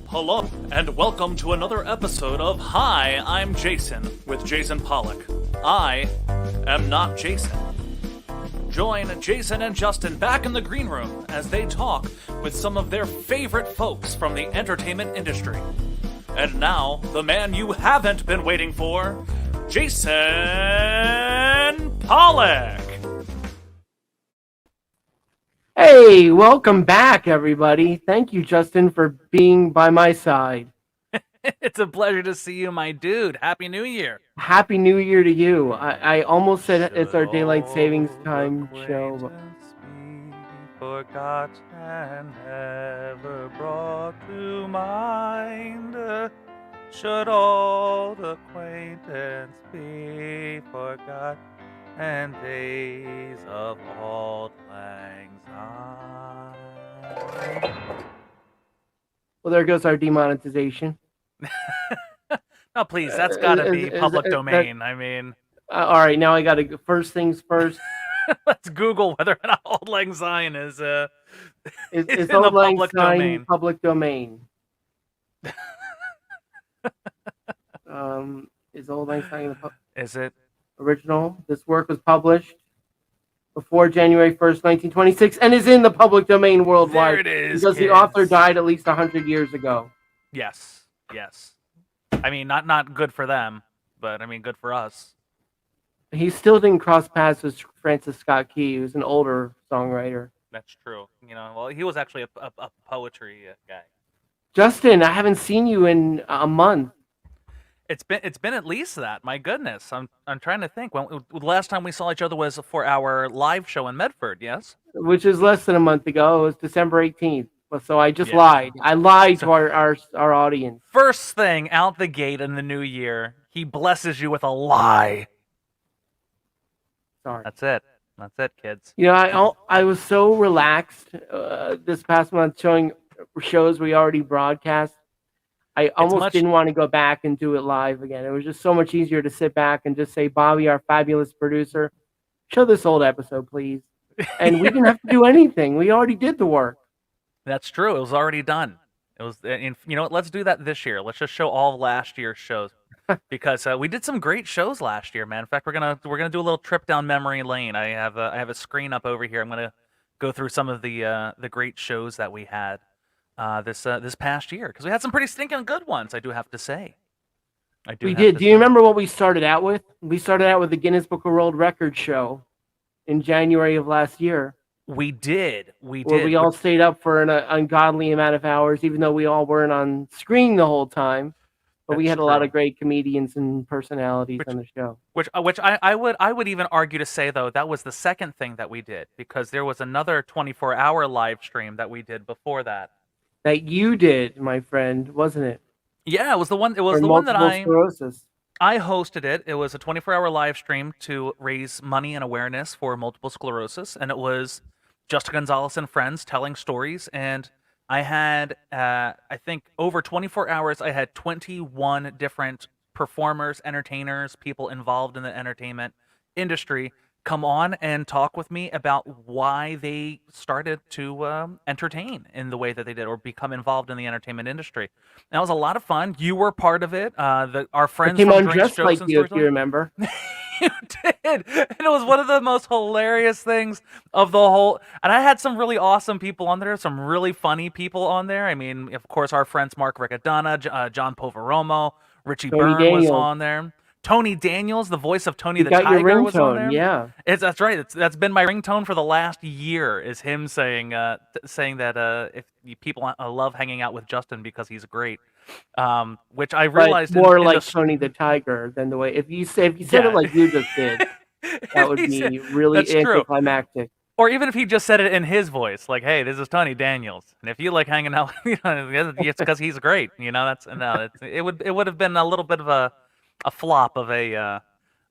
Pollock, and welcome to another episode of Hi, I'm Jason with Jason Pollock. I am not Jason. Join Jason and Justin back in the green room as they talk with some of their favorite folks from the entertainment industry. And now, the man you haven't been waiting for, Jason Pollock! Hey, welcome back, everybody. Thank you, Justin, for being by my side. It's a pleasure to see you, my dude. Happy New Year. Happy New Year to you. I almost said it's our daylight savings time show. Be forgot and never brought to mind. Should old acquaintance be forgot and days of auld lang syne. Well, there goes our demonetization. No, please, that's gotta be public domain. I mean, all right, now I got to first things first. let's Google whether or not auld lang syne is It's in Auld the Lang public Syne domain. Public domain. Is Auld Lang Syne Is it? original? This work was published before January 1st, 1926, and is in the public domain worldwide. There it is, because the author died at least 100 years ago. Yes. I mean, not good for them, but I mean, good for us. He still didn't cross paths with Francis Scott Key, who's an older songwriter. That's true. You know, well, he was actually a poetry guy. Justin, I haven't seen you in a month. It's been at least that. My goodness, I'm trying to think. When the last time we saw each other was for our live show in Medford. Yes, which is less than a month ago. It was December 18th. So I just lied. I lied to our audience. First thing out the gate in the new year, he blesses you with a lie. Sorry. That's it, kids. You know, I was so relaxed this past month showing shows we already broadcast. I almost didn't want to go back and do it live again. It was just so much easier to sit back and just say, Bobby, our fabulous producer, show this old episode, please. And we didn't have to do anything. We already did the work. That's true. It was already done. It was, you know what? Let's do that this year. Let's just show all of last year's shows because we did some great shows last year, man. In fact, we're gonna do a little trip down memory lane. I have a screen up over here. I'm gonna go through some of the great shows that we had this past year because we had some pretty stinking good ones. I do have to say. We did. Do you remember what we started out with? We started out with the Guinness Book of World Records show in January of last year. We did. Where we all stayed up for an ungodly amount of hours, even though we all weren't on screen the whole time. But we had a lot of great comedians and personalities on the show. Which I would even argue to say, though, that was the second thing that we did because there was another 24-hour live stream that we did before that. That you did, my friend, wasn't it? Yeah, it was the one. It was the one that sclerosis. I hosted it. It was a 24-hour live stream to raise money and awareness for multiple sclerosis, and it was Justin Gonzalez and friends telling stories. And I had, I think, over 24 hours, I had 21 different performers, entertainers, people involved in the entertainment industry come on and talk with me about why they started to entertain in the way that they did or become involved in the entertainment industry. That was a lot of fun. You were part of it. Our friends came from on dressed like you, if you remember. You did. And it was one of the most hilarious things of the whole. And I had some really awesome people on there, some really funny people on there. I mean, of course, our friends Mark Riccadonna, John Poveromo, Richie Byrne was on there. Tony Daniels, the voice of Tony the Tiger, was on there. Yeah, that's right. That's been my ringtone for the last year. Is him saying that if people love hanging out with Justin because he's great. Which I realized more like Tony the Tiger than the way if you said it like you just did, that would be really anticlimactic. Or even if he just said it in his voice, like, "Hey, this is Tony Daniels," and if you like hanging out, it's because he's great. You know, it would have been a little bit of a flop of a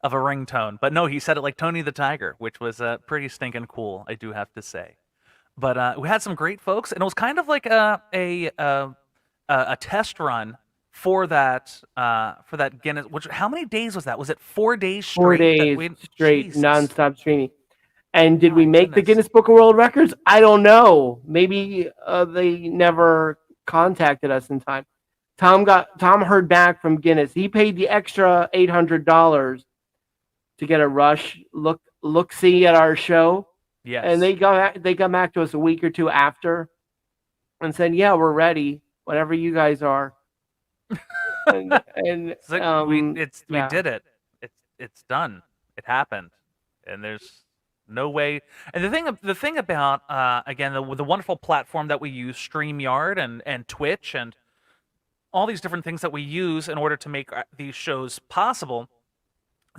ringtone, but no, he said it like Tony the Tiger, which was pretty stinking cool, I do have to say. But we had some great folks, and it was kind of like a test run for that Guinness. How many days was that? Was it 4 days straight? 4 days straight, nonstop streaming. And did we make the Guinness Book of World Records? I don't know. Maybe they never contacted us in time. Tom heard back from Guinness. He paid the extra $800 to get a rush look see at our show, and Yes. they got back to us a week or two after and said, "Yeah, we're ready whenever you guys are." And So we yeah, did it. It's done. It happened, and there's no way. And the thing about again the wonderful platform that we use, StreamYard and Twitch and all these different things that we use in order to make these shows possible.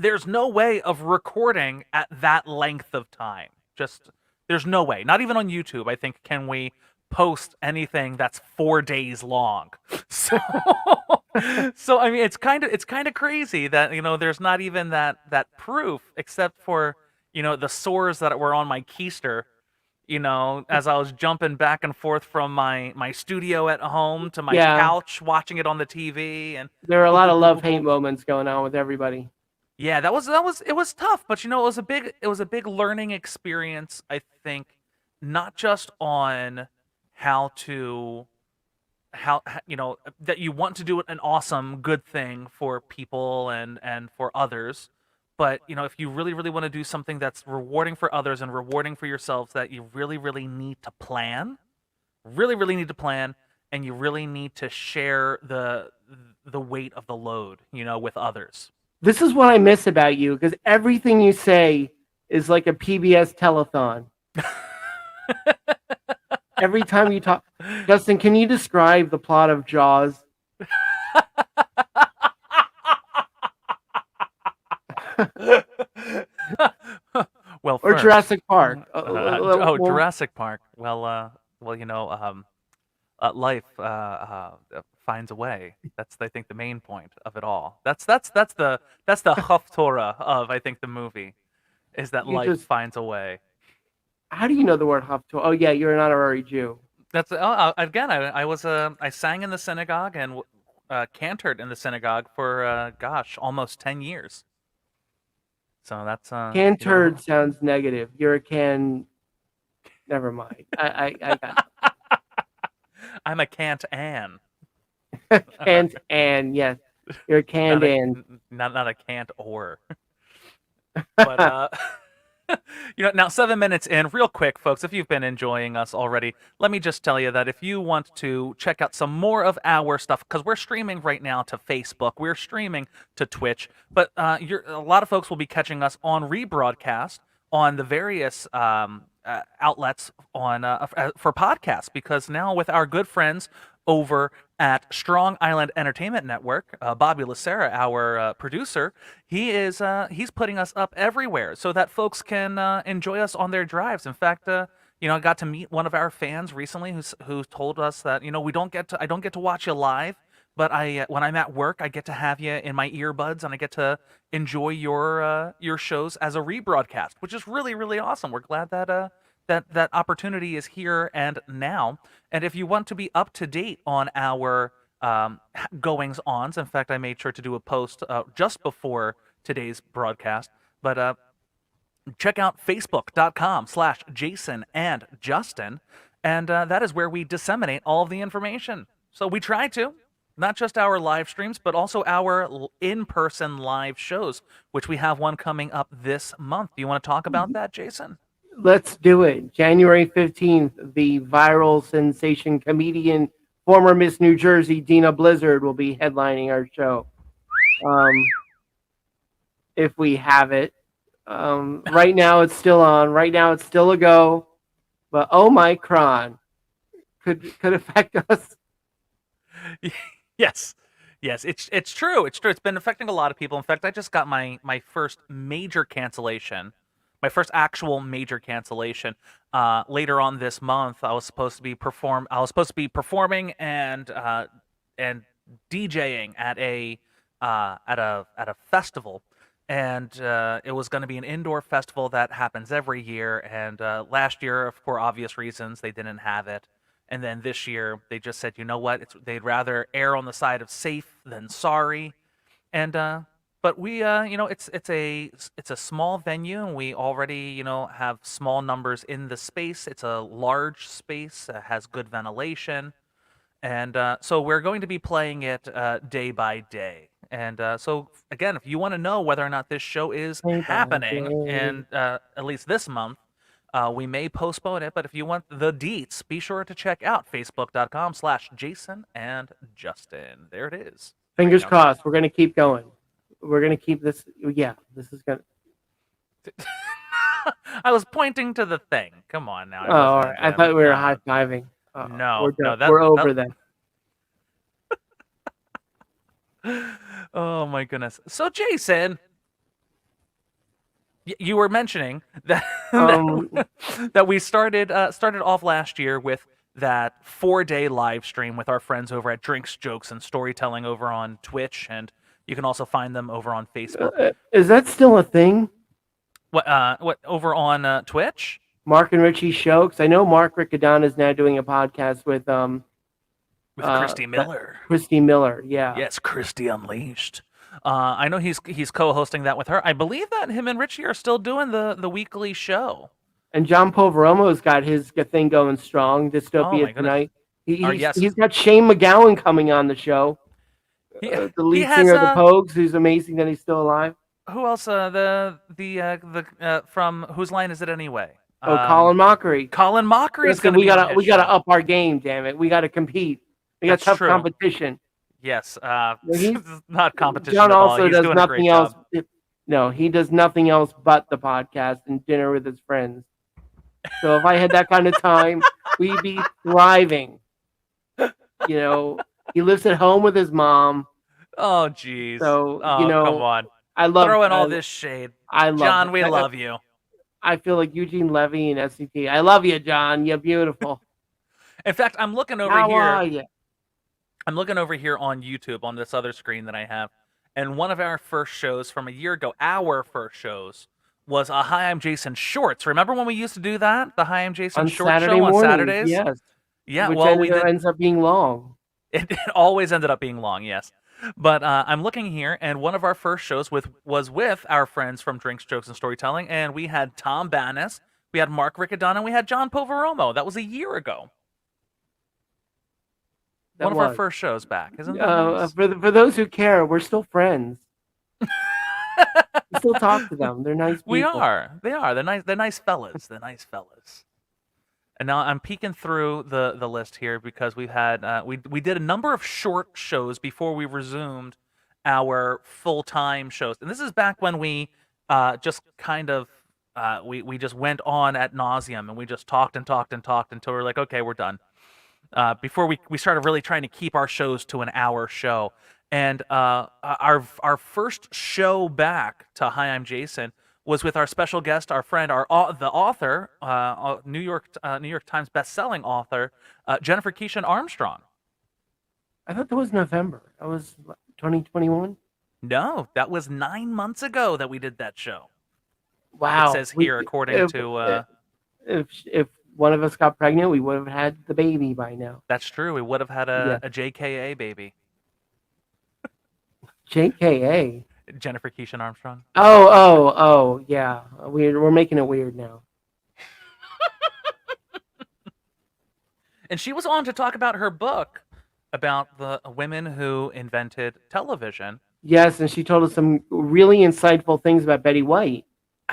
There's no way of recording at that length of time. Just there's no way. Not even on YouTube, I think, can we post anything that's 4 days long. So, so I mean, it's kind of crazy that there's not even that proof, except for the sores that were on my keister. As I was jumping back and forth from my studio at home to my yeah. couch, watching it on the TV, and There are a boop, lot boop, of boop, love boop, hate boop. moments going on with everybody. Yeah, it was tough, but it was a big learning experience, I think, not just on how to that you want to do an awesome good thing for people and for others, but if you really want to do something that's rewarding for others and rewarding for yourselves, that you really need to plan, really need to plan, and you really need to share the weight of the load, with others. This is what I miss about you, because everything you say is like a PBS telethon. Every time you talk, Justin, can you describe the plot of Jaws? Well, Or first, Jurassic Park? Jurassic Park. Well, life finds a way. That's, I think, the main point of it all. That's the Haftorah of, I think, the movie, is that You life just finds a way. how do you know the word Haftorah? Oh yeah, you're an honorary Jew. That's again. I sang in the synagogue and cantored in the synagogue for gosh, almost 10 years. So that's Canturd sounds negative. You're a can. Never mind. I got I'm a cant Ann. Kent and yes, you're a canned and. Not a can't or. But now 7 minutes in, real quick, folks, if you've been enjoying us already, let me just tell you that if you want to check out some more of our stuff, because we're streaming right now to Facebook, we're streaming to Twitch, but a lot of folks will be catching us on rebroadcast on the various outlets on for podcasts, because now with our good friends over at Strong Island Entertainment Network, Bobby Lacera, our producer, he's putting us up everywhere so that folks can enjoy us on their drives. In fact, I got to meet one of our fans recently who told us that I don't get to watch you live, but when I'm at work, I get to have you in my earbuds and I get to enjoy your shows as a rebroadcast, which is really awesome. We're glad that that opportunity is here and now. And if you want to be up to date on our goings ons, in fact, I made sure to do a post just before today's broadcast. But check out facebook.com/Jason and Justin, and that is where we disseminate all of the information. So we try to. Not just our live streams, but also our in-person live shows, which we have one coming up this month. Do you want to talk about that, Jason? Let's do it. January 15th, the viral sensation comedian, former Miss New Jersey, Dina Blizzard, will be headlining our show. If we have it. Right now it's still on. Right now it's still a go. But Omicron could affect us. Yes. Yes, it's true. It's true. It's been affecting a lot of people. In fact, I just got my first major cancellation, my first actual major cancellation. Later on this month, I was supposed to be performing and DJing at a festival, and it was going to be an indoor festival that happens every year. And last year, for obvious reasons, they didn't have it. And then this year, they just said, you know what? They'd rather err on the side of safe than sorry. And but we, it's a small venue, and we already, have small numbers in the space. It's a large space, has good ventilation, And so we're going to be playing it day by day. And so again, if you want to know whether or not this show is Day by happening, day. and at least this month, we may postpone it. But if you want the deets, be sure to check out facebook.com/Jason and Justin. There it is. Right Fingers now, guys. crossed. We're gonna keep going. We're gonna keep this. Yeah, this is gonna. I was pointing to the thing. Come on now. I Oh, all right. wasn't. I thought we were high No, fiving. no, We're done. no. That We're that over that. Oh my goodness. So Jason, you were mentioning that Um, that we started off last year with that 4-day live stream with our friends over at Drinks, Jokes, and Storytelling over on Twitch, and you can also find them over on Facebook. is that still a thing? What over on Twitch? Mark and Richie's show? Because I know Mark Riccadonna is now doing a podcast with Christy Miller. Christy Miller, yeah. Yes, Christy Unleashed. I know he's co-hosting that with her. I believe that him and Richie are still doing the weekly show. And John Poveromo's got his thing going strong. Oh Dystopia my goodness. Tonight. Yes. He's got Shane McGowan coming on the show. The lead singer of the Pogues, who's amazing that he's still alive. Who else? The from Whose Line Is It Anyway? Colin Mockery. Colin Mockery is going to be on his we gotta show. up our game. Damn it, we gotta compete. We got That's tough true. competition. Yes, He's not competition John at all. also He's does doing nothing a great else. job. No, he does nothing else but the podcast and dinner with his friends. So if I had that kind of time, we'd be thriving. You know, he lives at home with his mom. Oh, jeez. So, oh, you know, come on. I love throwing all this shade. I love John, it. we love you. I feel like Eugene Levy and SCP. I love you, John. You're beautiful. In fact, I'm looking over How here. are you? I'm looking over here on YouTube on this other screen that I have, and one of our first shows from a year ago, was a Hi, I'm Jason Shorts. Remember when we used to do that? The Hi, I'm Jason On Short Saturday show on mornings, Saturdays? yes. Yeah, Which well, ends up being long. It always ended up being long, yes. But I'm looking here, and one of our first shows was with our friends from Drinks, Jokes, and Storytelling, and we had Tom Bannis, we had Mark Riccadonna, and we had John Poveromo. That was a year ago. One of our first shows back, isn't that nice? For those who care, we're still friends. We still talk to them. They're nice people. We are. They are. They're nice. They're nice fellas. They're nice fellas. And now I'm peeking through the list here because we've had we did a number of short shows before we resumed our full-time shows. And this is back when we just kind of we just went on ad nauseum and we just talked and talked and talked until we were like, okay, we're done. Before we started really trying to keep our shows to an hour show. And our first show back to Hi, I'm Jason was with our special guest, our friend, the author, New York Times best-selling author, Jennifer Keishan Armstrong. I thought that was November. That was 2021. No, that was 9 months ago that we did that show. Wow. It says here, according to if one of us got pregnant, we would have had the baby by now. That's true. We would have had a JKA baby. JKA. Jennifer Keishan Armstrong. Oh, yeah. We're making it weird now. And she was on to talk about her book about the women who invented television. Yes, and she told us some really insightful things about Betty White.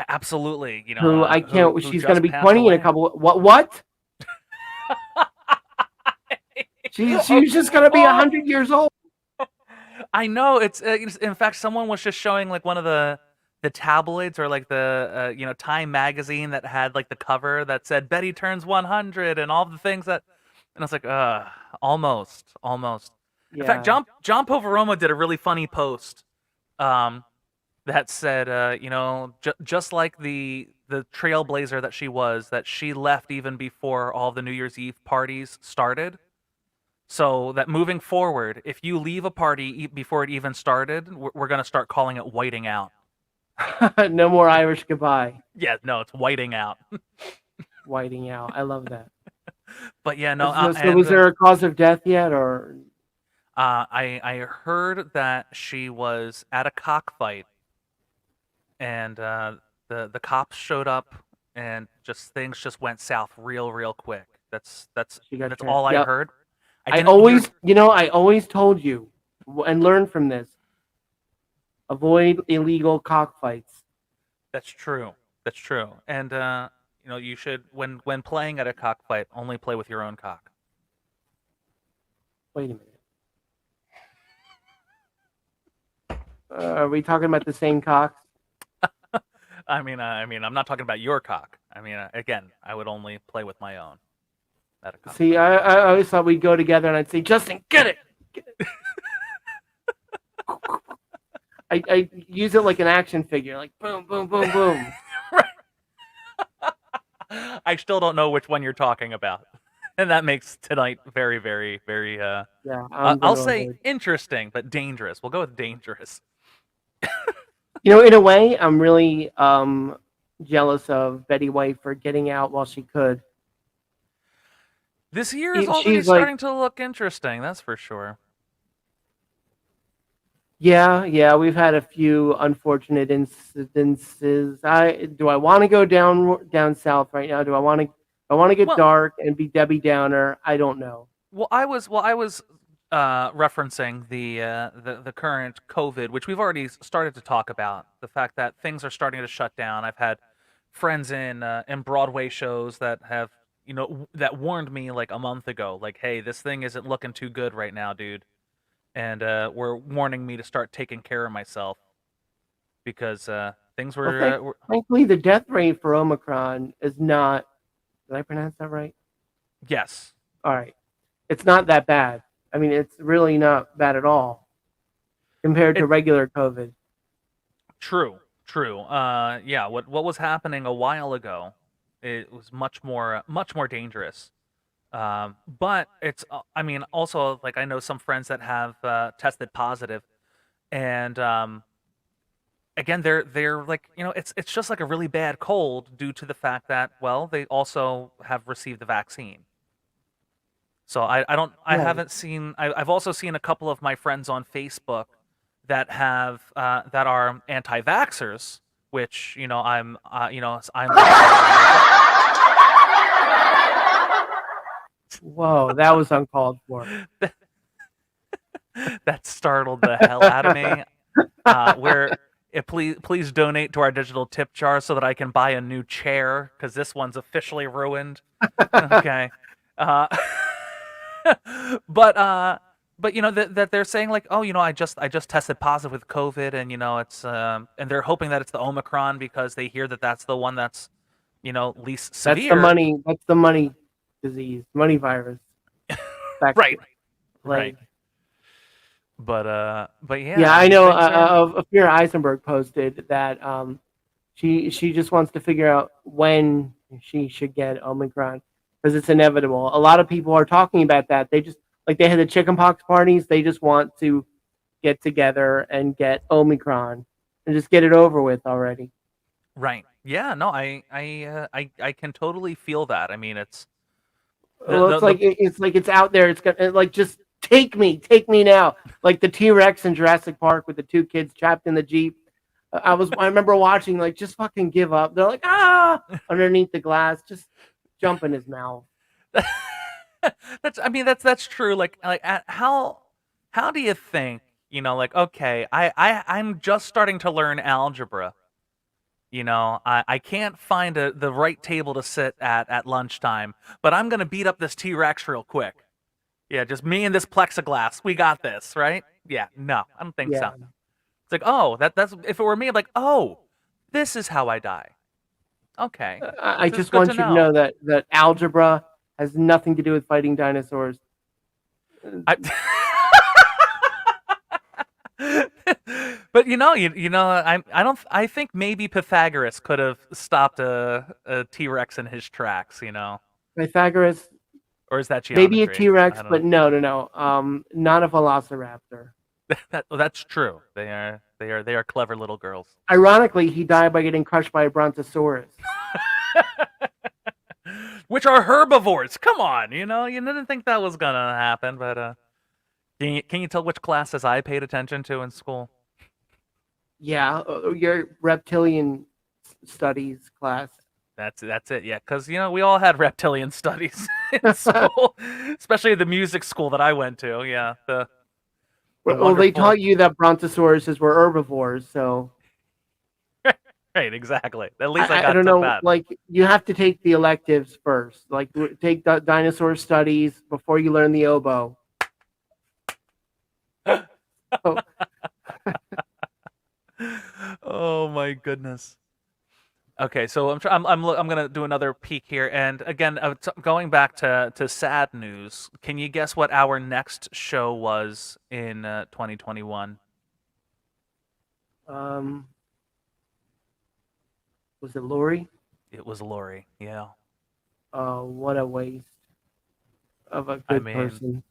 Absolutely, you know. Who I can't. Who she's going to be 20 away. in a couple. What? She's just going to be 100 years old. I know it's in fact someone was just showing like one of the tabloids or like the Time magazine that had like the cover that said Betty turns 100 and all the things that, and I was like almost. Yeah. In fact, John Poveromo did a really funny post that said just like the trailblazer that she left even before all the New Year's Eve parties started. So that moving forward, if you leave a party before it even started, we're going to start calling it whiting out. No more Irish goodbye. Yeah, no, it's whiting out. Whiting out. I love that. But yeah, no. So was there a cause of death yet, or? I heard that she was at a cockfight, and the cops showed up, and things just went south real quick. That's all I heard. I I didn't. You're. always, I always told you and learned from this. Avoid illegal cockfights. That's true. That's true. And you should when playing at a cockfight, only play with your own cock. Wait a minute. Are we talking about the same cocks? I'm not talking about your cock. Again, I would only play with my own at a See, cockfight. I always thought we'd go together, and I'd say, Justin, get it. Get it. I use it like an action figure, like boom, boom, boom, boom. I still don't know which one you're talking about, and that makes tonight very, very, very. Yeah, I'm I'll gonna say avoid. interesting, but dangerous. We'll go with dangerous. In a way, I'm really jealous of Betty White for getting out while she could. This year is already She's like, starting to look interesting. That's for sure. yeah, we've had a few unfortunate incidences. I want to go down south right now? I want to get Well, dark and be Debbie Downer? I don't know. I was referencing the current COVID, which we've already started to talk about. The fact that things are starting to shut down. I've had friends in Broadway shows that have that warned me like a month ago, like, hey, this thing isn't looking too good right now, dude, and were warning me to start taking care of myself because things Well, were thankfully, the death rate for Omicron is not. Did I pronounce that right? yes. All right. It's not that bad. I mean, it's really not bad at all compared to It regular COVID. true. Yeah, what was happening a while ago, it was much more dangerous. But it's also like I know some friends that have tested positive, and again they're like it's just like a really bad cold due to the fact that well they also have received the vaccine. So I Right. haven't seen. I've also seen a couple of my friends on Facebook that have that are anti-vaxxers, which I'm Whoa, that was uncalled for. that startled the hell out of me. Where please donate to our digital tip jar so that I can buy a new chair because this one's officially ruined. Okay. Uh, but that they're saying like, oh, I just tested positive with COVID, and it's and they're hoping that it's the Omicron because they hear that that's the one that's least That's the severe. money. That's the money disease, money virus. Back Right, right. plague. But yeah, Yeah, I I mean know. things are Vera Eisenberg posted that she just wants to figure out when she should get Omicron because it's inevitable. A lot of people are talking about that. They just like they had the chickenpox parties. They just want to get together and get Omicron and just get it over with already. right. Yeah, no, I can totally feel that. I mean, it's Well, the it's like it's out there. It's gonna like just take me now. Like the T Rex in Jurassic Park with the two kids trapped in the jeep. I remember watching like just fucking give up. They're like underneath the glass, just jump in his mouth. that's true. Like how do you think like okay I'm just starting to learn algebra. I can't find the right table to sit at lunchtime, but I'm gonna beat up this T-Rex real quick. Yeah, just me and this plexiglass. We got this, right? Yeah, no, I don't think so. Yeah, It's like, oh, that's if it were me, I'm like, oh, this is how I die. Okay, I that's just good to want you to know. know that algebra has nothing to do with fighting dinosaurs. I, but I think maybe Pythagoras could have stopped a T Rex in his tracks. Pythagoras, Or is that maybe a geometry? T Rex, I don't but know. no. Not a velociraptor. That's true. They are clever little girls. Ironically, he died by getting crushed by a brontosaurus. Which are herbivores. Come on, you didn't think that was gonna happen, but can you tell which classes I paid attention to in school? Yeah, your reptilian studies class. That's it. Yeah, because we all had reptilian studies in school, especially the music school that I went to. Yeah, the Well, they wonderful. taught you that brontosauruses were herbivores, so Right, exactly. At least I I got don't to know. that. Like you have to take the electives first. Like take dinosaur studies before you learn the oboe. Oh, Oh my goodness. Okay, so I'm gonna do another peek here, and again, going back to sad news. Can you guess what our next show was in 2021? um, was it Lori? It was Lori. Yeah, What a waste of a I good mean, person.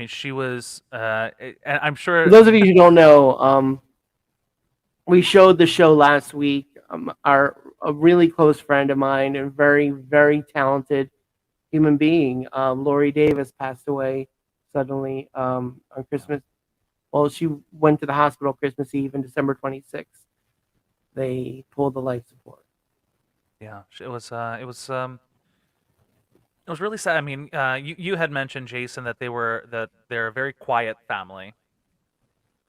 she was. And I'm For sure. those of you who don't know, we showed the show last week. A really close friend of mine and very very talented human being, Lori Davis, passed away suddenly on Yeah, Christmas. Well, she went to the hospital Christmas Eve and December 26th. They pulled the life support. yeah, it was. It was really sad. I mean, you had mentioned, Jason, that they're a very quiet family.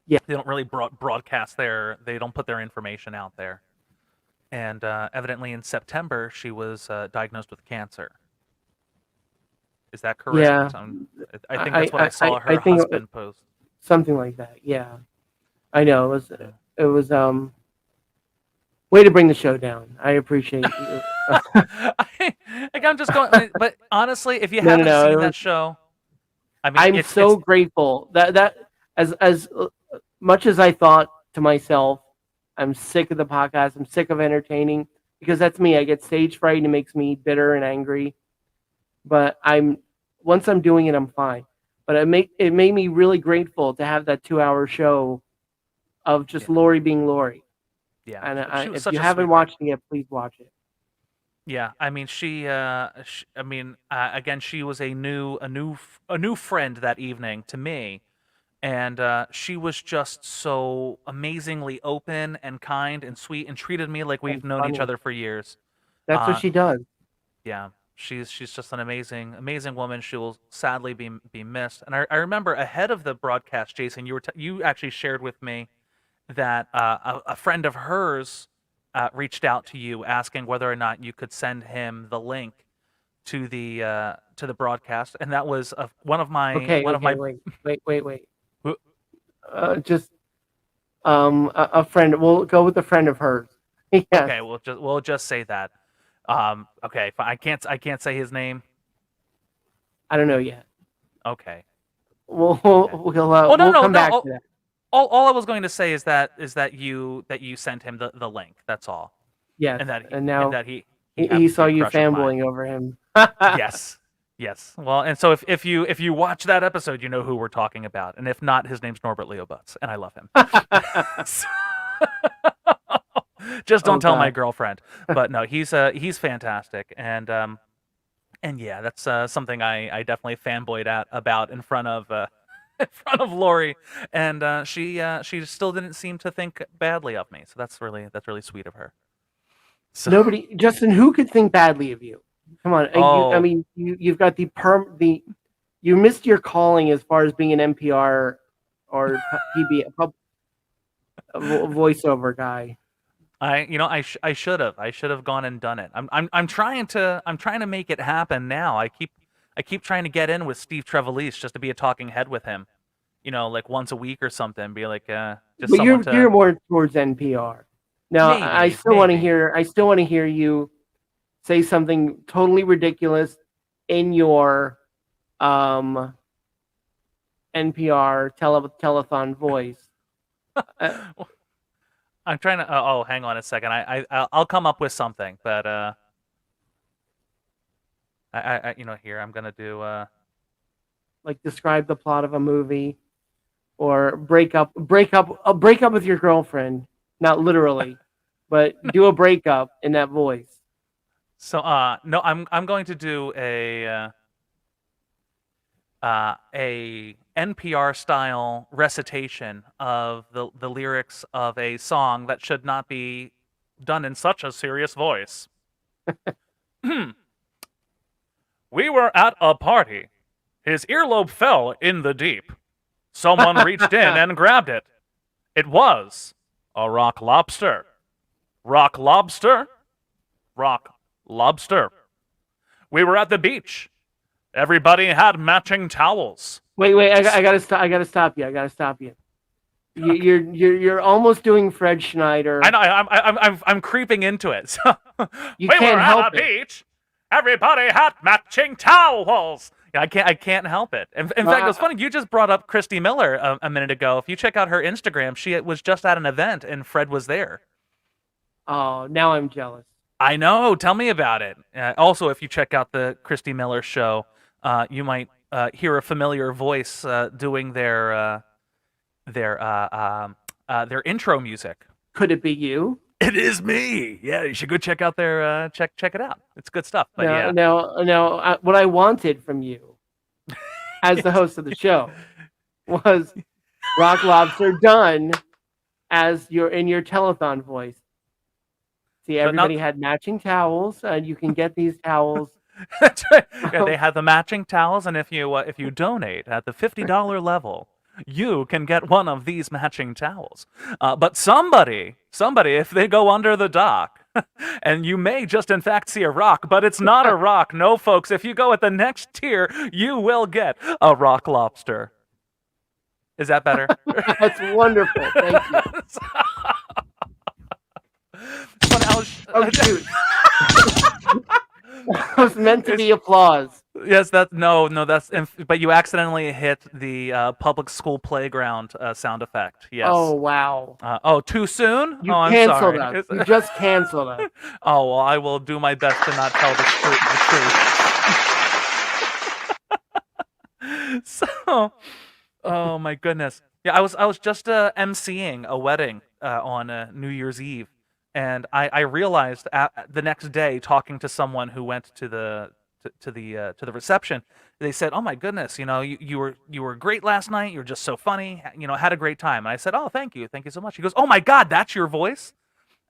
Yeah, They don't really broadcast they don't put their information out there. And evidently in September she was diagnosed with cancer. Is that yeah. correct? I think that's what I saw I her think husband post. something like that. Yeah, I know. Yeah. It was way to bring the show down. I appreciate you. I'm just going, but honestly, if you No, no, haven't no. seen that show, I mean, I'm so it's grateful that as much as I thought to myself, I'm sick of the podcast. I'm sick of entertaining because that's me. I get stage fright and it makes me bitter and angry. But I'm once I'm doing it, I'm fine. But it made me really grateful to have that 2 hour show of just yeah, Lori being Lori. yeah. And She was if you such a haven't sweetheart. watched it yet, please watch it. Yeah, I mean, I mean, again, she was a new friend that evening to me, and she was just so amazingly open and kind and sweet, and treated me like we've And known each funny. other for years. That's what Uh, she does. yeah, she's just an amazing woman. She will sadly be missed. And I remember ahead of the broadcast, Jason, you actually shared with me that a friend of hers reached out to you asking whether or not you could send him the link to the broadcast, and that was Okay, one of okay, my. wait. Just a friend. We'll go with a friend of hers. Yes. Okay, we'll just say that. Okay, I can't say his name. I don't know yet. Okay, We'll okay. Oh, no, we'll no, come no. back to that. All I was going to say is that you sent him the link. That's all, Yes, and and and now that he he happens to saw be a you crush of mine. fanboying over him. Yes, yes. Well, and so if you watch that episode, you know who we're talking about, and if not, his name's Norbert Leo Butts, and I love him. So- just Oh don't tell my God. girlfriend. But no, he's fantastic, and yeah, that's something I definitely fanboyed about in front of in front of Lori, and she still didn't seem to think badly of me. So that's really sweet of her. So Nobody, Justin. Who could think badly of you? Come on. I oh mean, you've got you missed your calling as far as being an NPR or voiceover guy. I should have gone and done it. I'm trying to make it happen now. I keep trying to get in with Steve Trevelise just to be a talking head with him. Like once a week or something. Be like just But someone you're to more towards NPR. Now, maybe. I still want to hear you say something totally ridiculous in your um, NPR telethon voice. Uh, I'm trying to. Hang on a second. I'll come up with something, but here I'm gonna do. like describe the plot of a movie or break up with your girlfriend, not literally, but do a breakup in that voice. So no, I'm going to do a NPR style recitation of the lyrics of a song that should not be done in such a serious voice. We were at a party. His earlobe fell in the deep. Someone reached in and grabbed it. It was a rock lobster. Rock lobster? Rock lobster. We were at the beach. Everybody had matching towels. Wait, I gotta stop. I gotta stop you. I gotta stop you. You're almost doing Fred Schneider. I know. I'm creeping into it. So, You we can't were help at a it. beach. Everybody had matching towels. Yeah, I can't help it. In fact, it was funny. You just brought up Christy Miller a minute ago. If you check out her Instagram, she was just at an event and Fred was there. Oh, now I'm jealous. I know. Tell me about it. Also, if you check out the Christy Miller show, you might hear a familiar voice doing their intro music. Could it be you? It is me. Yeah, you should go check out their check it out. It's good stuff. But No, yeah, no. What I wanted from you, as the host of the show, was Rock Lobster done as in your telethon voice. See, everybody had matching towels, and you can get these towels. That's right. Yeah, they have the matching towels, and if you donate at the $50 level, you can get one of these matching towels. But somebody, if they go under the dock, and you may just in fact see a rock, but it's not a rock. No, folks, if you go at the next tier, you will get a rock lobster. Is that better? That's wonderful. Thank you. Oh, shoot. That was meant to be applause. Yes, that's but you accidentally hit the public school playground sound effect. Yes. Oh, wow. Too soon? You I'm canceled sorry. us. You just canceled us. Oh, well, I will do my best to not tell the truth. So, oh my goodness. Yeah, I was just emceeing a wedding on New Year's Eve, and I realized the next day, talking to someone who went to the reception, they said, "Oh my goodness, you were great last night. You were just so funny. Had a great time." And I said, "Oh, thank you so much." He goes, "Oh my God, that's your voice."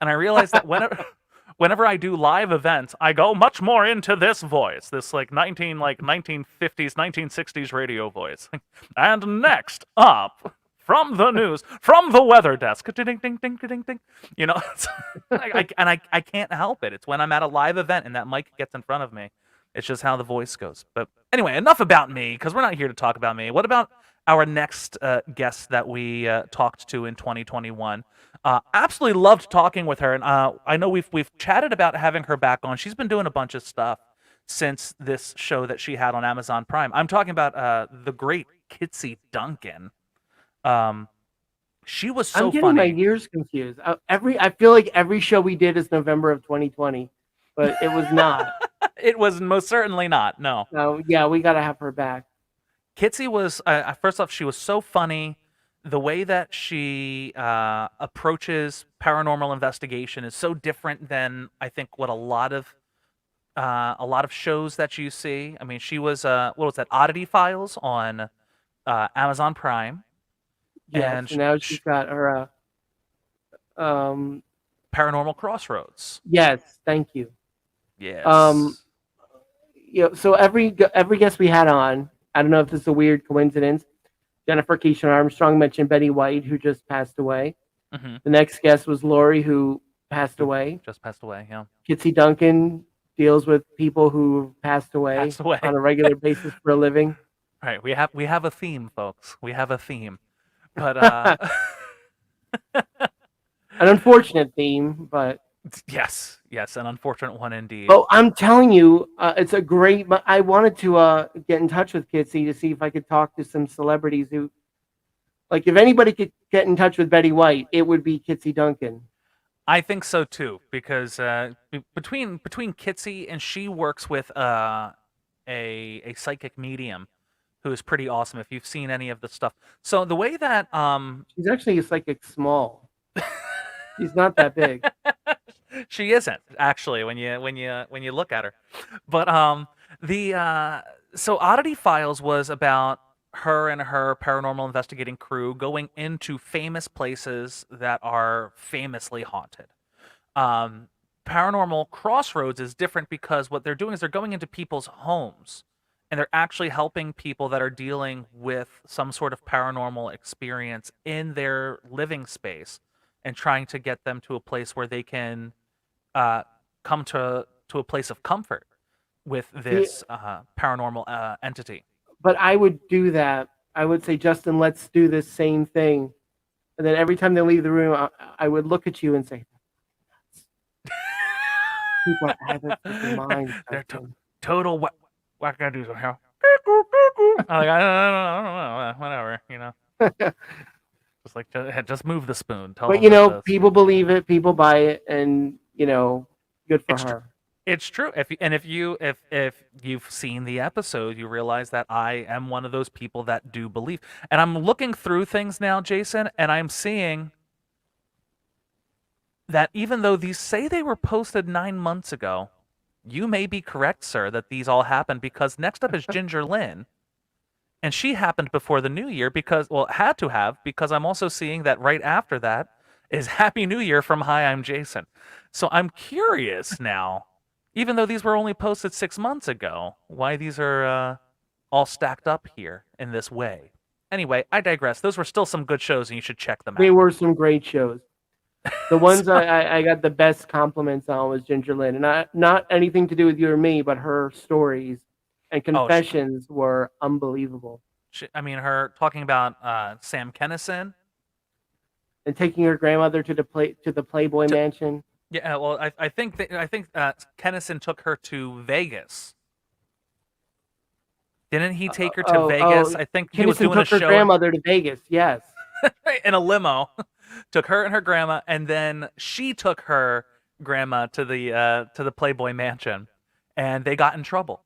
And I realized that whenever I do live events, I go much more into this voice, this 1950s, 1960s radio voice. And next up, from the news, from the weather desk, ding ding ding ding ding. I can't help it. It's when I'm at a live event and that mic gets in front of me. It's just how the voice goes. But anyway, enough about me, because we're not here to talk about me. What about our next guest that we talked to in 2021? Absolutely loved talking with her, and I know we've chatted about having her back on. She's been doing a bunch of stuff since this show that she had on Amazon Prime. I'm talking about the great Kitsy Duncan. She was so funny. I'm getting my years confused. I feel like every show we did is November of 2020, but it was not. It was most certainly not. No. So yeah, we gotta have her back. Kitsy was first off, she was so funny. The way that she approaches paranormal investigation is so different than I think what a lot of shows that you see. I mean, she was what was that, Oddity Files on Amazon Prime. Yes, and now she's got her Paranormal Crossroads. Yes, thank you. Yes. So every guest we had on, I don't know if this is a weird coincidence. Jennifer Keishon Armstrong mentioned Betty White, who just passed away. Mm-hmm. The next guest was Lori, who passed away. Just passed away, yeah. Kitsy Duncan deals with people who passed away on a regular basis for a living. Right, we have a theme, folks. We have a theme, but an unfortunate theme, but yes, an unfortunate one indeed. Oh, I'm telling you, it's a great. I wanted to get in touch with Kitsy to see if I could talk to some celebrities who, like, if anybody could get in touch with Betty White, it would be Kitsy Duncan. I think so too, because between Kitsy and she works with a psychic medium who is pretty awesome. If you've seen any of the stuff, so the way that she's actually a psychic small. She's not that big. She isn't, actually, when you look at her. But so Oddity Files was about her and her paranormal investigating crew going into famous places that are famously haunted. Paranormal Crossroads is different because what they're doing is they're going into people's homes and they're actually helping people that are dealing with some sort of paranormal experience in their living space and trying to get them to a place where they can uh, come to a place of comfort with See, this paranormal entity. but I would do that. I would say, Justin, let's do this same thing. And then every time they leave the room, I would look at you and say, people are out of their freaking minds, They're Justin. total wackadoos on here. I'm like, I don't know, whatever, you know. Just like, just move the spoon. Tell But them that that's people believe it, people buy it, and good for it's true. her. It's true. If you've seen the episode, you realize that I am one of those people that do believe. And I'm looking through things now, Jason, and I'm seeing that even though these say they were posted 9 months ago, you may be correct, sir, that these all happened because next up is Ginger Lynn. And she happened before the new year because, well, it had to have, because I'm also seeing that right after that is Happy New Year from Hi, I'm Jason. So I'm curious now, even though these were only posted 6 months ago, why these are all stacked up here in this way. Anyway, I digress. Those were still some good shows, and you should check them They out. were some great shows. The ones So- I got the best compliments on was Ginger Lynn, and not anything to do with you or me, but her stories and oh, confessions were unbelievable. I mean, her talking about Sam Kennison. And taking her grandmother to the Playboy To- Mansion. Yeah, well, I think Kennison took her to Vegas. Didn't he take her to Vegas? I think he was Kinnison doing a took her show grandmother to Vegas. Yes. in a limo. Took her and her grandma, and then she took her grandma to the Playboy Mansion, and they got in trouble.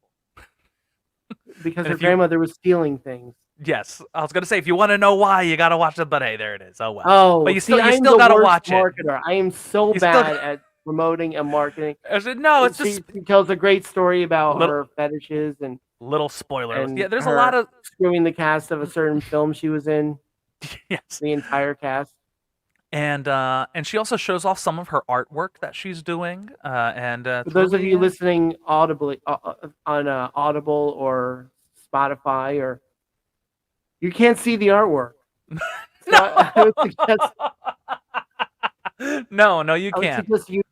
Because And her if you, grandmother was stealing things. yes, I was gonna say if you want to know why, you gotta watch it. But hey, there it is. Oh well. But Oh, you see, still I'm the gotta worst watch it. marketer. I am so You still bad at promoting and marketing. I said no. It's she, just she tells a great story about little her fetishes and little spoiler. and Yeah, there's a lot her of screwing the cast of a certain film she was in. yes. The entire cast. And she also shows off some of her artwork that she's doing. For those of really, you listening audibly on Audible or Spotify, or you can't see the artwork. So no, I would suggest no, you I would can't. suggest you.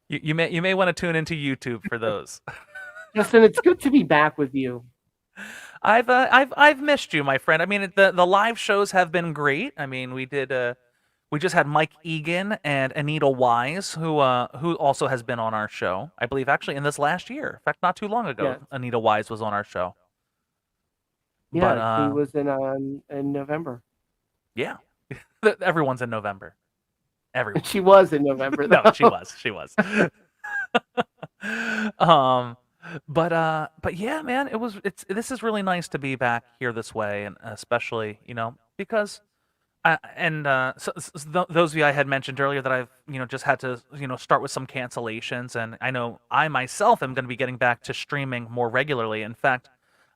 You may want to tune into YouTube for those. Justin, it's good to be back with you. I've missed you, my friend. I mean, the live shows have been great. I mean, we just had Mike Egan and Anita Wise, who also has been on our show. I believe actually in this last year. In fact, not too long ago, Yes. Anita Wise was on our show. Yeah, But she was in November. yeah, everyone's in November. Everyone. She was in November. No, Though. she was. She was. um, but yeah, man, this is really nice to be back here this way, and especially because those of you I had mentioned earlier that I've just had to start with some cancellations, and I know I myself am going to be getting back to streaming more regularly. In fact,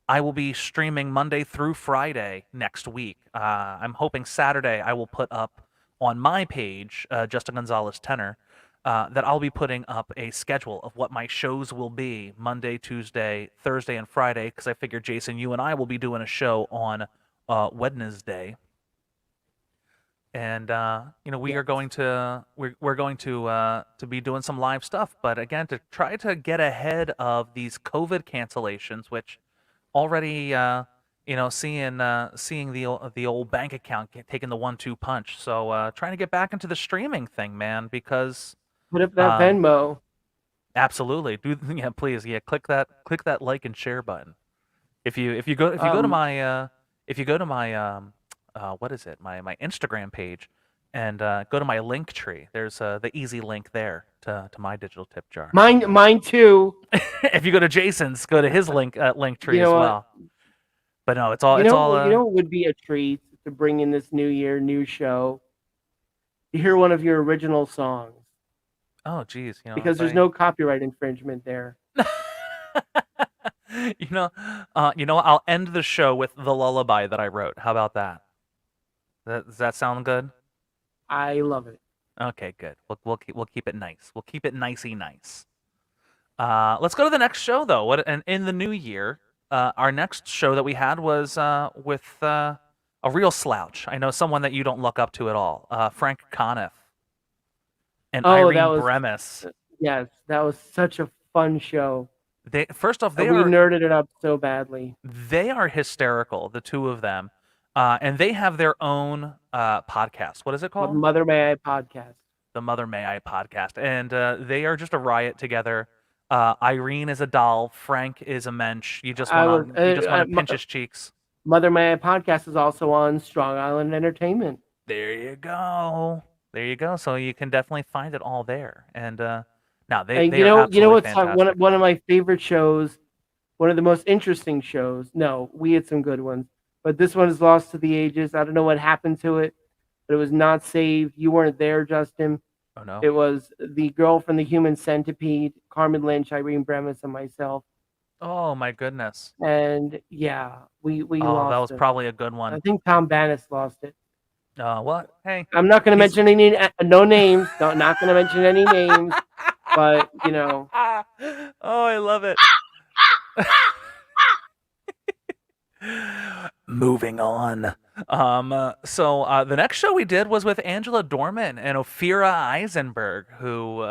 I will be streaming Monday through Friday next week. I'm hoping Saturday I will put up on my page, Justin Gonzalez Tenor, that I'll be putting up a schedule of what my shows will be Monday, Tuesday, Thursday, and Friday. Because I figure, Jason, you and I will be doing a show on Wednesday, and we Yes. are going to we're going to be doing some live stuff. But again, to try to get ahead of these COVID cancellations, which already seeing the old bank account taking the 1-2 punch. So trying to get back into the streaming thing, man, because Put up that um, Venmo. absolutely, do yeah, please, yeah, click that like and share button. If you go to my what is it, my Instagram page, and go to my link tree, there's the easy link there to my digital tip jar. Mine too. If you go to Jason's, go to his link tree You know as what? well. But no, it's all What would be a treat to bring in this new year, new show, to hear one of your original songs, oh geez, because there's no copyright infringement there. I'll end the show with the lullaby that I wrote. How about that? Does that sound good? I love it. Okay, good. We'll keep it nice. We'll keep it nicey nice. Let's go to the next show though. What and in the new year, our next show that we had was with a real slouch. I know someone that you don't look up to at all. Frank Conniff and Oh, that Irene was Bremis. yes, that was such a fun show. They first off, We nerded it up so badly. they are hysterical, the two of them, and they have their own podcast. What is it The called? Mother May I podcast. The Mother May I podcast, and they are just a riot together. Irene is a doll. Frank is a mensch. You just want to pinch his cheeks. Mother May I podcast is also on Strong Island Entertainment. There you go. There you go. So you can definitely find it all there. And now they are absolutely what's fantastic. one of my favorite shows, one of the most interesting shows. No, we had some good ones, but this one is lost to the ages. I don't know what happened to it, but it was not saved. You weren't there, Justin. Oh no. It was the girl from the Human Centipede, Carmen Lynch, Irene Bremis, and myself. Oh my goodness. And yeah, we Oh, lost that was it. probably a good I one. think Tom Bannis lost it. What? Hey. I'm not going to mention any no names. Not going to mention any names, but you know. Oh, I love it. Moving on. So the next show we did was with Angela Dorman and Ophira Eisenberg, who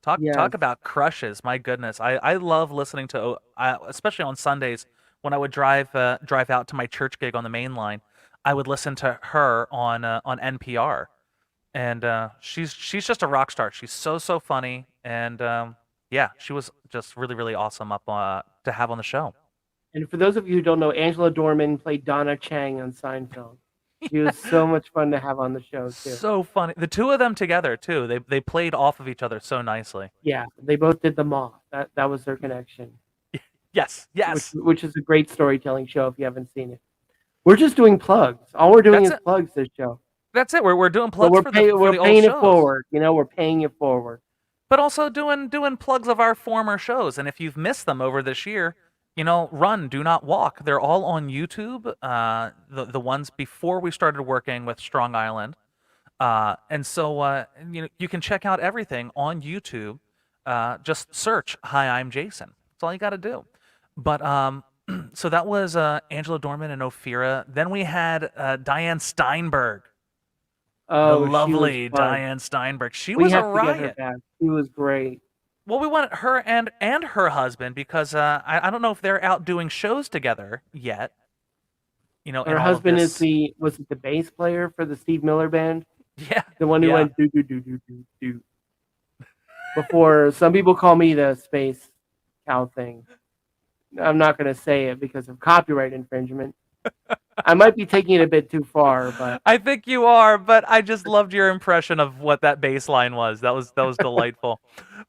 talk about crushes. My goodness, I love listening to, especially on Sundays when I would drive out to my church gig on the main line. I would listen to her on NPR, and she's just a rock star. She's so funny, and yeah, she was just really awesome up to have on the show. And for those of you who don't know, Angela Dorman played Donna Chang on Seinfeld. She was so much fun to have on the show too. So funny. The two of them together too. They played off of each other so nicely. Yeah, they both did the Moth. That was their connection. Yes. Which is a great storytelling show if you haven't seen it. We're just doing plugs. All we're doing is plugs this show. That's it. We're doing plugs we're for paying old it shows. forward. We're paying it forward. But also doing plugs of our former shows. And if you've missed them over this year, run, do not walk. They're all on YouTube. The ones before we started working with Strong Island. And so you can check out everything on YouTube. Just search "Hi, I'm Jason." That's all you got to do. But so that was Angela Dorman and Ophira. Then we had Diane Steinberg. Oh, the lovely Diane Steinberg. She was a riot. Get her back. She was great. Well, we wanted her and her husband because I don't know if they're out doing shows together yet. Her husband was it the bass player for the Steve Miller Band? Yeah, the one who went do do do do do do. Before some people call me the space cow thing. I'm not going to say it because of copyright infringement. I might be taking it a bit too far, but I think you are. But I just loved your impression of what that bass line was. That was delightful.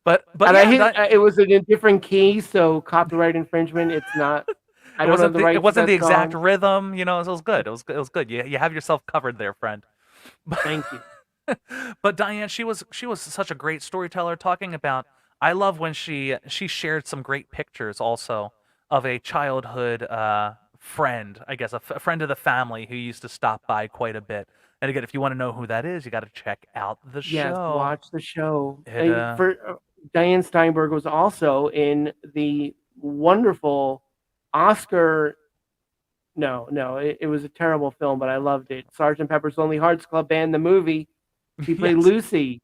But it was in a different key, so copyright infringement. It's not. I don't know the right. It wasn't the exact rhythm. It was good. It was good. You have yourself covered there, friend. Thank you. But Diane, she was such a great storyteller. Talking about, I love when she shared some great pictures also of a childhood friend, I guess a friend of the family who used to stop by quite a bit. And again, if you want to know who that is, you got to check out the show. Yes, watch the show. Diane Steinberg was also in the wonderful Oscar. No, it was a terrible film, but I loved it. Sgt. Pepper's Lonely Hearts Club Band, the movie. She played Lucy.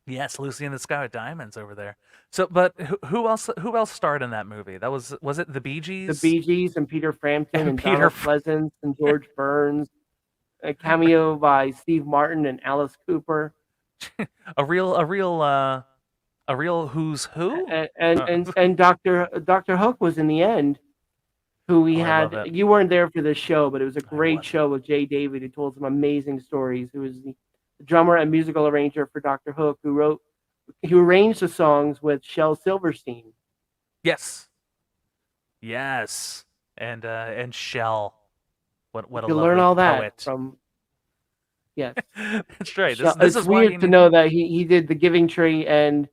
Yes, Lucy in the Sky with Diamonds over there. So, but who else starred in that movie? That was it the Bee Gees? The Bee Gees and Peter Frampton and Donald Pleasance and George Burns. A cameo by Steve Martin and Alice Cooper. a real who's who. And Dr. Hook was in the end. Who we had. You weren't there for the show, but it was a great show with Jay David, who told some amazing stories. Who was the drummer and musical arranger for Dr. Hook, who arranged the songs with Shel Silverstein. Yes, and Shel. What a lovely learn all that poet. From. Yes, that's right. This is weird to know that he did The Giving Tree and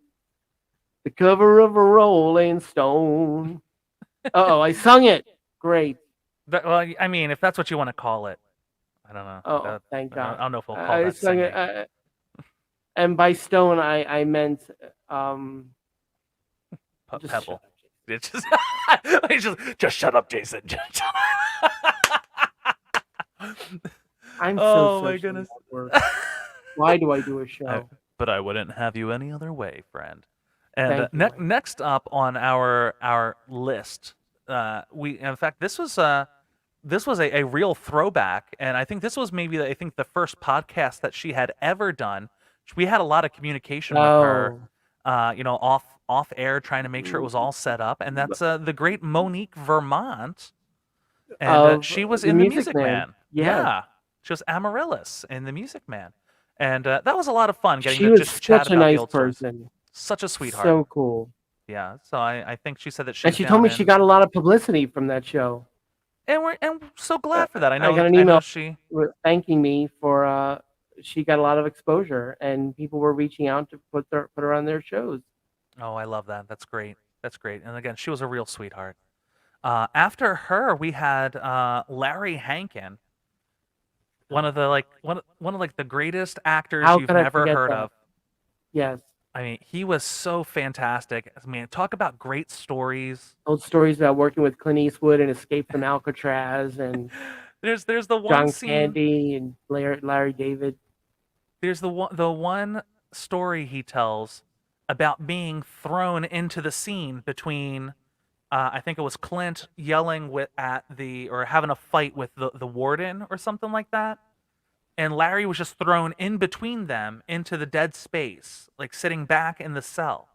the cover of a Rolling Stone. I sung it. Great. Well, I mean, if that's what you want to call it, I don't know. Thank God. I don't know if we'll call that singing. And by stone, I meant just shut Pebble. up, It's just shut up, Jason. I'm so Oh my socially goodness. awkward. Why do I do a I, show? but I wouldn't have you any other way, friend. And Thank you, Mike. next up on our list, we in fact this was a real throwback, and I think this was maybe I think the first podcast that she had ever done. We had a lot of communication with her, Oh, off air, trying to make sure it was all set up, and that's the great Monique Vermont, and of she was the in the Music Music Man. Man. Yes, Yeah, she was Amaryllis in the Music Man, and that was a lot of fun getting she to was just chat such a about the nice old stories. person. Such a sweetheart. So cool. Yeah, so I think she said that And she's she told down me she in, got a lot of publicity from that show. and we're so Uh, glad for that. I I know got an I know email she. thanking me for she got a lot of exposure and people were reaching out to put her on their shows. Oh, I love that. That's great. That's great. And again, she was a real sweetheart. After her, we had Larry Hankin, one of the one of like the greatest actors How you've could I never forget heard that? of. Yes. I mean, he was so fantastic. I mean, talk about great stories. Told stories about working with Clint Eastwood and Escape from Alcatraz and There's the one John scene. Candy and Larry David. There's the one story he tells about being thrown into the scene between I think it was Clint yelling at the or having a fight with the warden or something like that. And Larry was just thrown in between them into the dead space, like sitting back in the cell.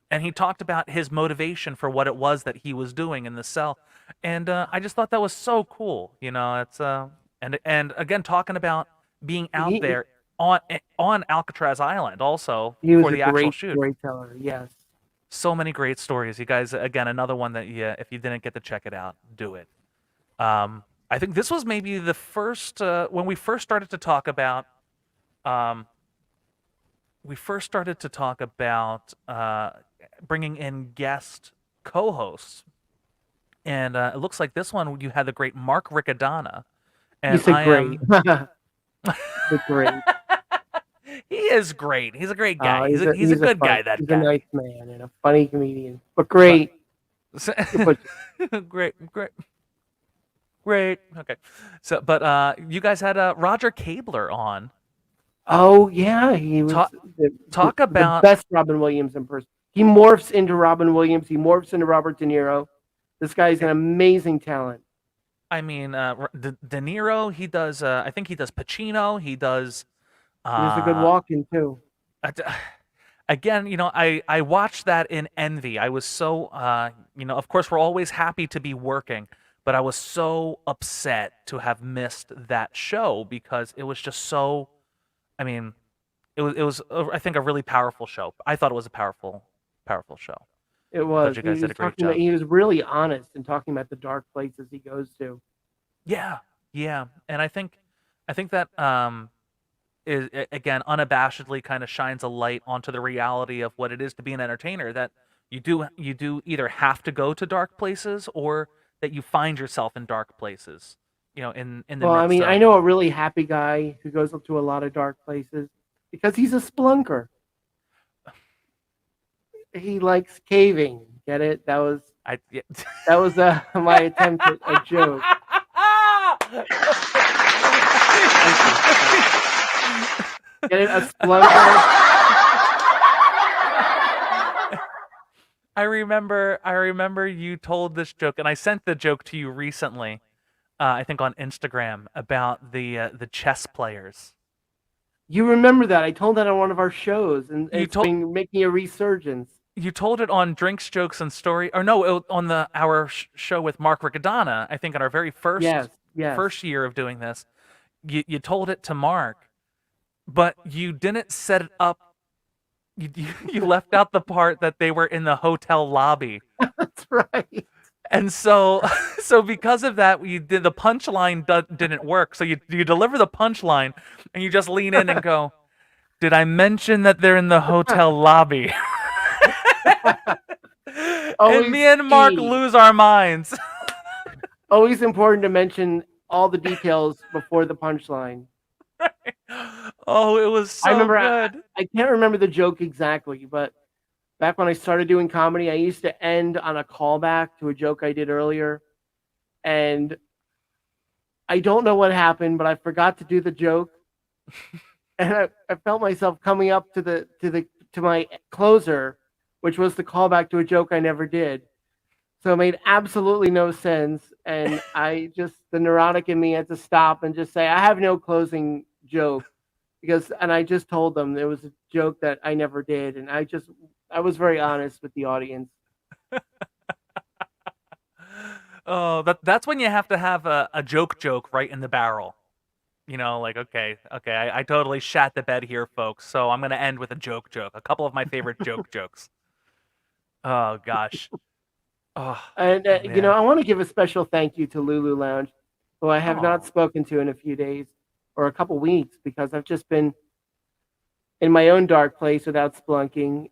And he talked about his motivation for what it was that he was doing in the cell. And I just thought that was so cool. It's and again talking about being out He there on Alcatraz Island also he was for a the actual great shoot. storyteller. Yes. So many great stories. You guys, again, another one that if you didn't get to check it out, do it. I think this was maybe the first when um, we first started to talk about bringing in guest co-hosts, and it looks like this one you had the great Mark Riccadonna, and He's a I great. am. The great. He is great. He's a great guy. He's a good guy. That He's guy. a nice man and a funny comedian, but great. But, great. Okay. So, but you guys had Roger Cabler on. Oh yeah, he was Talk the about best Robin Williams in person. He morphs into Robin Williams. He morphs into Robert De Niro. This guy's an amazing talent. I mean, De Niro. He does. I think he does Pacino. He does. He was a good walk-in too. Again, I watched that in envy. I was so, of course, we're always happy to be working, but I was so upset to have missed that show because it was just so. I mean, it was I think a really powerful show. I thought it was a powerful show. It was. Thought you guys did a great job. He was really honest in talking about the dark places he goes to. Yeah, and I think that is again unabashedly kind of shines a light onto the reality of what it is to be an entertainer. That you do either have to go to dark places or that you find yourself in dark places. In the Well, I midst mean, of, I know a really happy guy who goes up to a lot of dark places because he's a splunker. He likes caving. Get it? That was yeah. that was my attempt at a joke. Get it? A splunker. I remember you told this joke, and I sent the joke to you recently. I think on Instagram about the chess players. You remember that? I told that on one of our shows, and it's been making a resurgence. You told it on Drinks, Jokes, and Story, or no, on our show with Mark Riccadonna. I think in our very first year of doing this, you told it to Mark, but you didn't set it up. You left out the part that they were in the hotel lobby. That's right. And so because of that, the punchline didn't work. So you deliver the punchline, and you just lean in and go, "Did I mention that they're in the hotel lobby?" And me and Mark lose our minds. Always important to mention all the details before the punchline. Oh, it was I so remember good. I can't remember the joke exactly, but back when I started doing comedy, I used to end on a callback to a joke I did earlier, and I don't know what happened, but I forgot to do the joke, and I felt myself coming up to my closer, which was the callback to a joke I never did. So it made absolutely no sense, and the neurotic in me had to stop and just say I have no closing joke and I just told them it was a joke that I never did, and I was very honest with the audience. Oh, that's when you have to have a joke right in the barrel. You know, like okay, I totally shat the bed here, folks. So I'm gonna end with a joke. A couple of my favorite jokes. Oh gosh. Oh And man. I want to give a special thank you to Lulu Lounge, who I have not Oh, spoken to in a few days or a couple weeks because I've just been in my own dark place without splunking,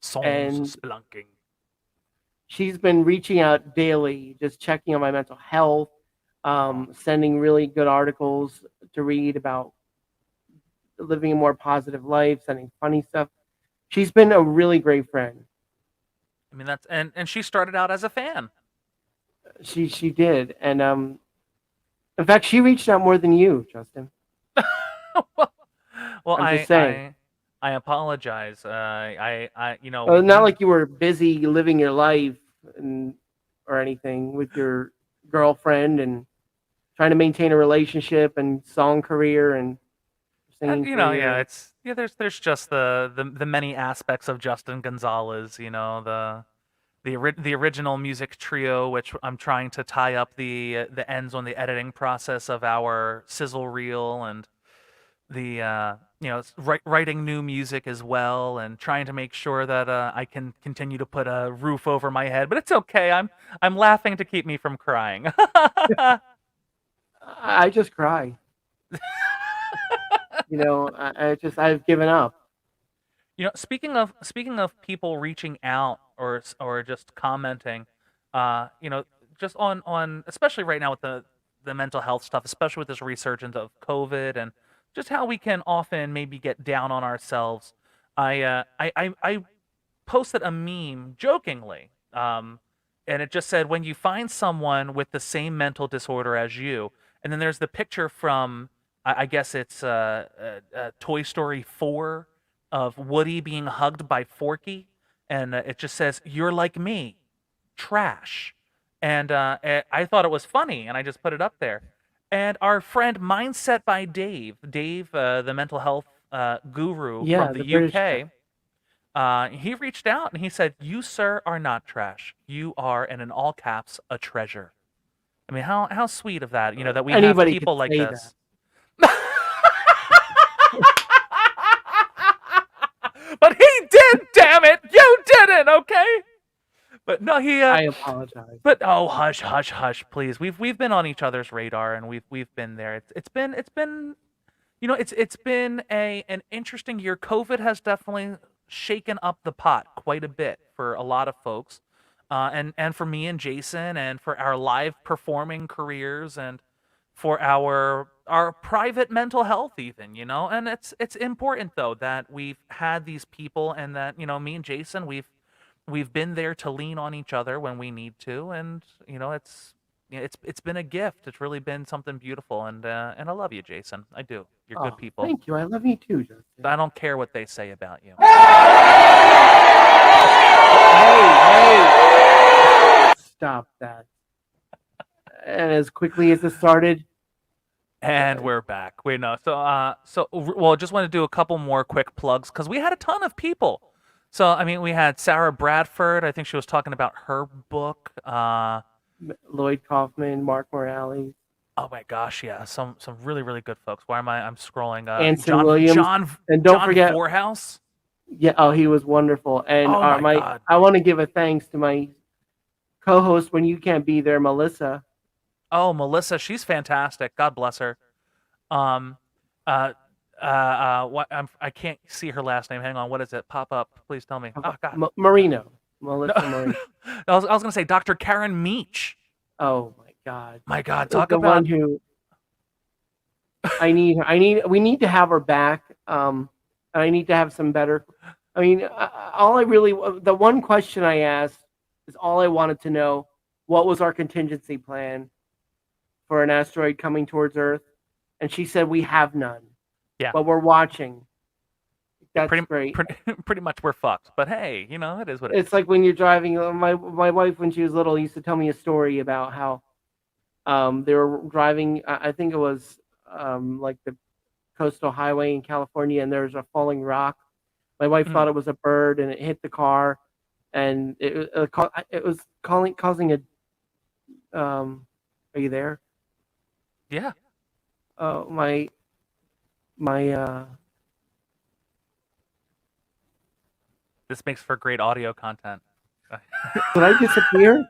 sans and splunking. she's been reaching out daily, just checking on my mental health, Oh, sending really good articles to read about living a more positive life, sending funny stuff. She's been a really great friend. I mean that's and she started out as a fan. She did, and in fact, she reached out more than you, Justin. Well, I'm just saying. I apologize. I Not we like you were busy living your life and or anything with your girlfriend and trying to maintain a relationship and song career and singing career. yeah, And it's there's just the many aspects of Justin Gonzalez. The original music trio, which I'm trying to tie up the ends on the editing process of our sizzle reel, and the writing new music as well, and trying to make sure that I can continue to put a roof over my head. But it's okay. I'm laughing to keep me from crying. I just cry. I've given up. Speaking of people reaching out or just commenting, you know, just on especially right now with the mental health stuff, especially with this resurgence of COVID and just how we can often maybe get down on ourselves. I posted a meme jokingly, and it just said, "When you find someone with the same mental disorder as you," and then there's the picture from I guess it's Toy Story 4 of Woody being hugged by Forky, and it just says, "You're like me, trash," and I thought it was funny, and I just put it up there. And our friend Mindset by Dave, the mental health guru from Yeah, the the British guy. UK, he reached out and he said, "You, sir, are not trash. You are," and in all caps, "a treasure." I mean, how sweet of that, that we have Anybody could people like say that. this. But he did, damn it! You didn't, okay? But no, I apologize. but oh, hush, hush, hush, please. We've been on each other's radar, and we've been there. It's been it's been an interesting year. COVID has definitely shaken up the pot quite a bit for a lot of folks, and for me and Jason, and for our live performing careers, and for our private mental health, even. And it's important though that we've had these people, and that me and Jason, we've been there to lean on each other when we need to, and it's been a gift. It's really been something beautiful, and I love you, Jason. I do. You're good Oh, people. thank you. I love you too, Justin. I don't care what they say about you. Hey, stop that. And as quickly as it started, And we're back. Wait, no. Well, just want to do a couple more quick plugs because we had a ton of people. So, I mean, we had Sarah Bradford. I think she was talking about her book. Lloyd Kaufman, Mark Morales, Oh my gosh, yeah, some really really good folks. Why am I'm scrolling? Anson Williams, and don't John forget, Forehouse. yeah, oh, he was wonderful. And Oh my God. I want to give a thanks to my co-host when you can't be there, Melissa. Oh, Melissa, she's fantastic. God bless her. Um, what I can't see her last name. Hang on, what is it? Pop up, please tell me. Oh God, Marino, no. Melissa Marino. I was gonna say Dr. Karen Meach. Oh my God. My God, talk The about one who We need to have her back. And I need to have some better. I mean, the one question I asked is all I wanted to know: what was our contingency plan for an asteroid coming towards Earth? And she said we have none, Yeah. but we're watching. Yeah, That's great. pretty much we're fucked. But hey, it is what it is. It's like when you're driving. My wife, when she was little, used to tell me a story about how they were driving. I think it was like the coastal highway in California, and there's a falling rock. My wife thought it was a bird, and it hit the car, and it was causing a. Are you there? Yeah. My. This makes for great audio content. Did I disappear?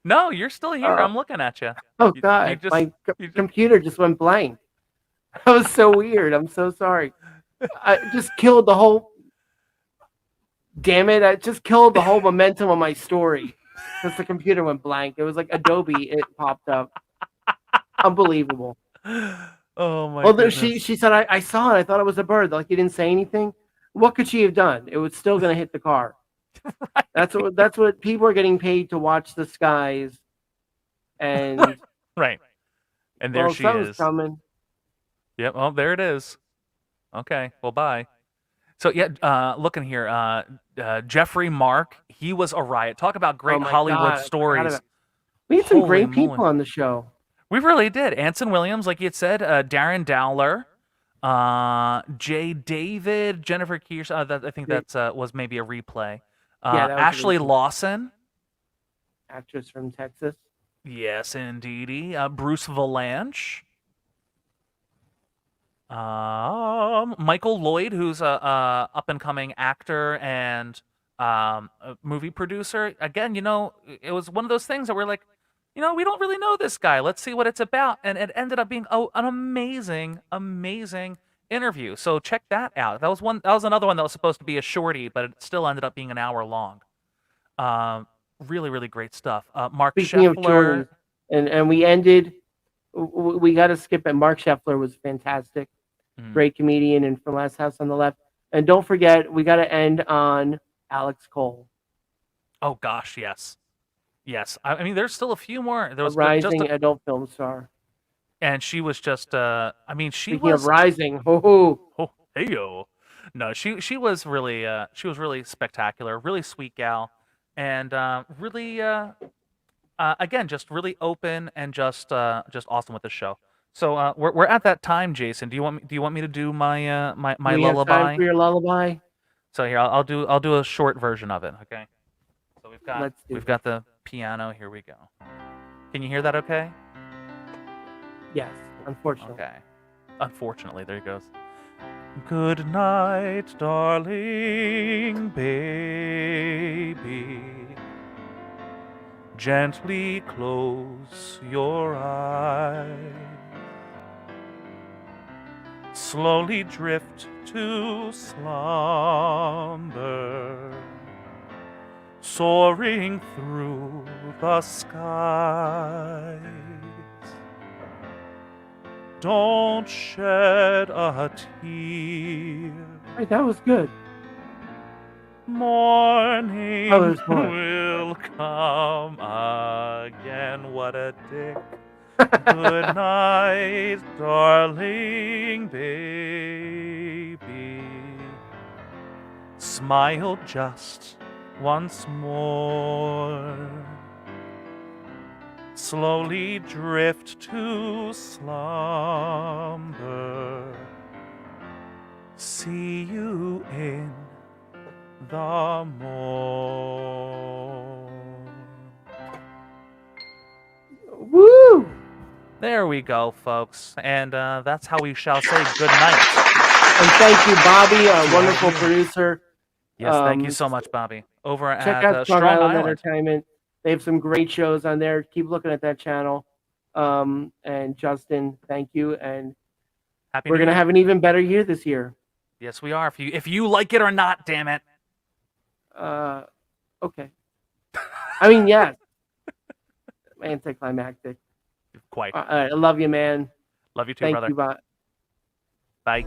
No, you're still here. I'm looking at you. Oh God, my computer just went blank. That was so weird. I'm so sorry. I just killed the whole. Damn it! I just killed the whole momentum of my story because the computer went blank. It was like Adobe. It popped up. Unbelievable. Oh my goodness. She said I saw it. I thought it was a bird. Like, you didn't say anything. What could she have done? It was still going to hit the car. Right. That's what people are getting paid to watch the skies. And right. And there she is. Coming. Yep. Oh, there it is. Okay. Well, bye. So yeah, looking here, Jeffrey Mark, he was a riot. Talk about great Hollywood stories. We had some great people on the show. We really did. Anson Williams, like you had said, Darren Dowler, Jay David, Jennifer Kears. I think that was maybe a replay. Ashley Lawson, actress from Texas. Yes, indeedy. Bruce Valanche. Michael Lloyd, who's a up and coming actor and a movie producer. Again, it was one of those things that we're like, we don't really know this guy. Let's see what it's about. And it ended up being an amazing, amazing interview. So check that out. That was another one that was supposed to be a shorty, but it still ended up being an hour long. Really, really great stuff. Mark Speaking Scheffler. Of shorties, and we ended. We got to skip it. Mark Scheffler was fantastic. Great comedian, and from Last House on the Left. And don't forget, we got to end on Alex Cole. Oh gosh, yes. I mean, there's still a few more. There was a rising adult film star, and she was just. Speaking of rising, heyo. No, she was really spectacular, really sweet gal, and really again just really open and just awesome with the show. So we're at that time, Jason. Do you want me to do my my lullaby? Have time for your lullaby? So here I'll do a short version of it. Okay. So we've got the piano. Here we go. Can you hear that? Okay. Yes. Unfortunately. Okay. Unfortunately, there it goes. Good night, darling baby. Gently close your eyes. Slowly drift to slumber, soaring through the skies. Don't shed a tear. Hey, that was good. Morning will come again. What a dick. Good night, darling baby. Smile just once more. Slowly drift to slumber. See you in the morn. Woo! There we go, folks. And that's how we shall say good night. And thank you, Bobby, our wonderful producer. Yes, thank you so much, Bobby. Over check at out Strong Island Entertainment. They have some great shows on there. Keep looking at that channel. And Justin, thank you. And we're going to have an even better year this year. Yes, we are. If you like it or not, damn it. Okay. I mean, yes. Anticlimactic. Quite. I love you, man. Love you too, brother. Thank you, Bye.